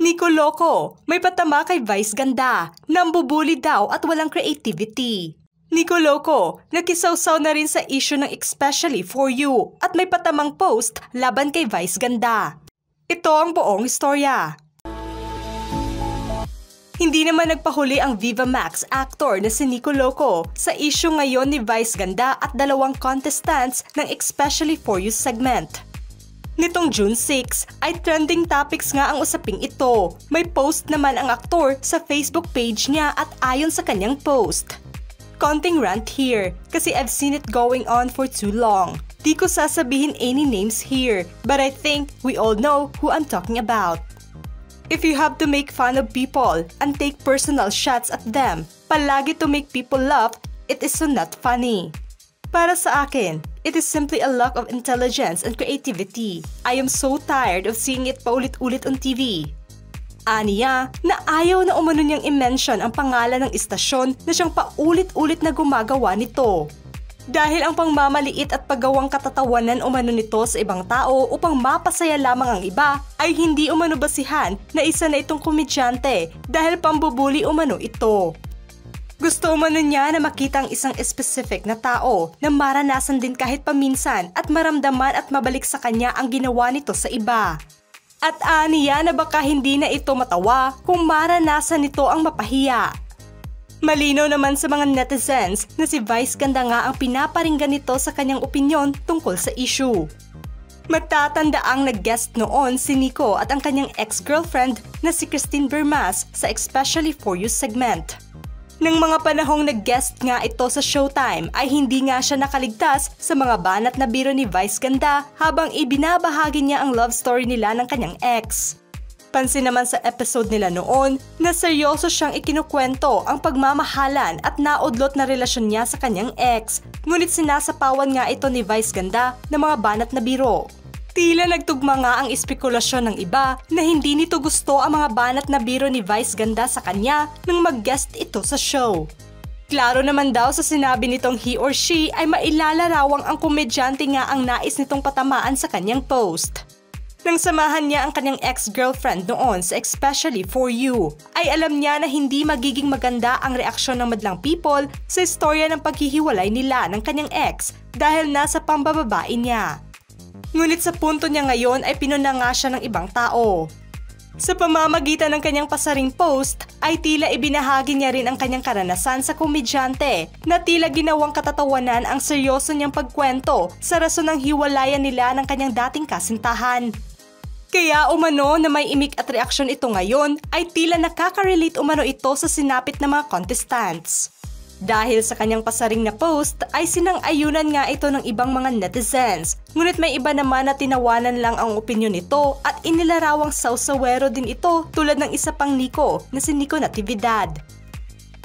Nico Loco, may patama kay Vice Ganda, nambubuli daw at walang creativity. Nico Loco, nakisawsaw na rin sa issue ng Especially For You at may patamang post laban kay Vice Ganda. Ito ang buong istorya. Hindi naman nagpahuli ang Viva Max actor na si Nico Loco sa issue ngayon ni Vice Ganda at dalawang contestants ng Especially For You segment. Nitong June 6 ay trending topics nga ang usaping ito. May post naman ang aktor sa Facebook page niya at ayon sa kanyang post. Konting rant here kasi I've seen it going on for too long. Di ko sasabihin any names here, but I think we all know who I'm talking about. If you have to make fun of people and take personal shots at them, palagi to make people laugh, it is so not funny. Para sa akin, it is simply a lack of intelligence and creativity. I am so tired of seeing it paulit-ulit on TV. Aniya na ayaw na umano niyang i-mention ang pangalan ng istasyon na siyang paulit-ulit na gumagawa nito. Dahil ang pangmamaliit at paggawang katatawanan umano nito sa ibang tao upang mapasaya lamang ang iba ay hindi umano basihan na isa na itong komedyante dahil pambubuli umano ito. Gusto umano niya na makita ang isang specific na tao na maranasan din kahit paminsan at maramdaman at mabalik sa kanya ang ginawa nito sa iba. At aniya na baka hindi na ito matawa kung maranasan nito ang mapahiya. Malinaw naman sa mga netizens na si Vice Ganda nga ang pinaparinggan nito sa kanyang opinyon tungkol sa issue. Matatanda ang nag-guest noon si Nico at ang kanyang ex-girlfriend na si Christine Bermas sa Especially For You segment. Nang mga panahong nag-guest nga ito sa Showtime ay hindi nga siya nakaligtas sa mga banat na biro ni Vice Ganda habang ibinabahagi niya ang love story nila ng kanyang ex. Pansin naman sa episode nila noon na seryoso siyang ikinukwento ang pagmamahalan at naudlot na relasyon niya sa kanyang ex, ngunit sinasapawan nga ito ni Vice Ganda ng mga banat na biro. Tila nagtugma nga ang espekulasyon ng iba na hindi nito gusto ang mga banat na biro ni Vice Ganda sa kanya nang mag-guest ito sa show. Klaro naman daw sa sinabi nitong he or she ay mailalarawang ang komedyante nga ang nais nitong patamaan sa kanyang post. Nang samahan niya ang kanyang ex-girlfriend noon sa Especially For You, ay alam niya na hindi magiging maganda ang reaksyon ng madlang people sa istorya ng paghihiwalay nila ng kanyang ex dahil nasa pambababae niya. Ngunit sa punto niya ngayon ay pinuna nga siya ng ibang tao. Sa pamamagitan ng kanyang pasaring post ay tila ibinahagi niya rin ang kanyang karanasan sa komedyante na tila ginawang katatawanan ang seryoso niyang pagkwento sa rason ng hiwalayan nila ng kanyang dating kasintahan. Kaya umano na may imik at reaksyon ito ngayon ay tila nakaka-relate umano ito sa sinapit ng mga contestants. Dahil sa kanyang pasaring na post ay sinang-ayunan nga ito ng ibang mga netizens. Ngunit may iba naman na tinawanan lang ang opinyon nito at inilarawang sawsawero din ito tulad ng isa pang Nico na si Nico Natividad.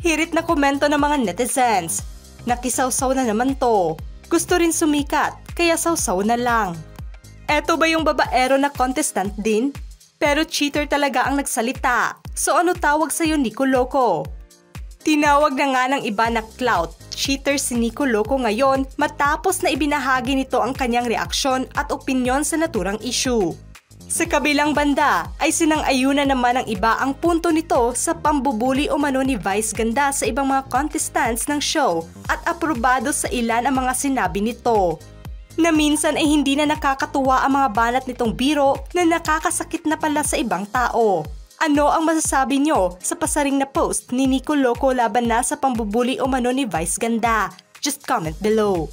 Hirit na komento ng mga netizens. Nakisawsaw na naman to. Gusto rin sumikat kaya sawsaw na lang. Eto ba yung babaero na contestant din? Pero cheater talaga ang nagsalita. So ano tawag sa'yo Nico Loco? Tinawag na nga ng iba na clout cheater si Nico Loco ngayon matapos na ibinahagi nito ang kanyang reaksyon at opinyon sa naturang issue. Sa kabilang banda ay sinang-ayunan naman ng iba ang punto nito sa pambubuli umano ni Vice Ganda sa ibang mga contestants ng show at aprobado sa ilan ang mga sinabi nito. Na minsan ay hindi na nakakatuwa ang mga banat nitong biro na nakakasakit na pala sa ibang tao. Ano ang masasabi nyo sa pasaring na post ni Nico Loco laban na sa pambubuli umano ni Vice Ganda? Just comment below.